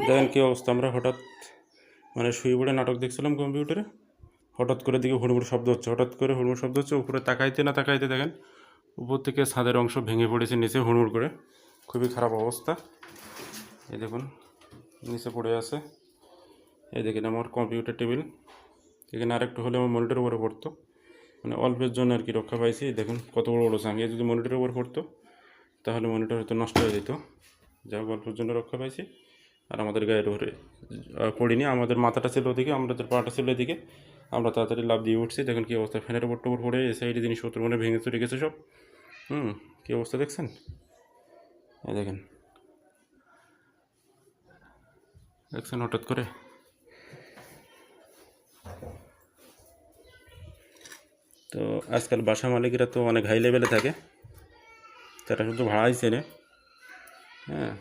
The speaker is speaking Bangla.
দেখেন কী অবস্থা। আমরা হঠাৎ মানে শুয়ে পড়ে নাটক দেখছিলাম কম্পিউটারে, হঠাৎ করে দিকে হুড়মুড় শব্দ হচ্ছে, হঠাৎ করে হুড়মুড় শব্দ হচ্ছে। উপরে তাকাইতে না তাকাইতে দেখেন উপর থেকে ছাদের অংশ ভেঙে পড়েছে নিচে হুড়মুড় করে। খুবই খারাপ অবস্থা। এই দেখুন নিচে পড়ে আছে। এই দেখেন আমার কম্পিউটার টেবিল, এখানে আরেকটু হলে আমার মনিটরের উপরে পড়তো, মানে অল্পের জন্য আর কি রক্ষা পাইছি। দেখুন কত বড় বড় চাঙিয়ে যদি মনিটরের উপর পড়তো তাহলে মনিটর হয়তো নষ্ট হয়ে যেত। যা হোক অল্পের জন্য রক্ষা পাইছি। আর আমাদের গায়ের উপরে পড়িনি, আমাদের মাথাটা ছিল ওদিকে, আমাদের পাটা ছিল এদিকে, আমরা তাড়াতাড়ি লাফ দিয়ে উঠছি। দেখুন কী অবস্থা, ফ্যানের উপর টোপর পড়ে এই সাইডে জিনিসপত্র মনে ভেঙে চুরে গেছে সব। কী অবস্থা দেখছেন, এই দেখেন দেখছেন হঠাৎ করে। তো আজকাল বাসা মালিকরা তো অনেক হাই লেভেলে থাকে, তারা শুধু ভাড়াই চেনে। হ্যাঁ,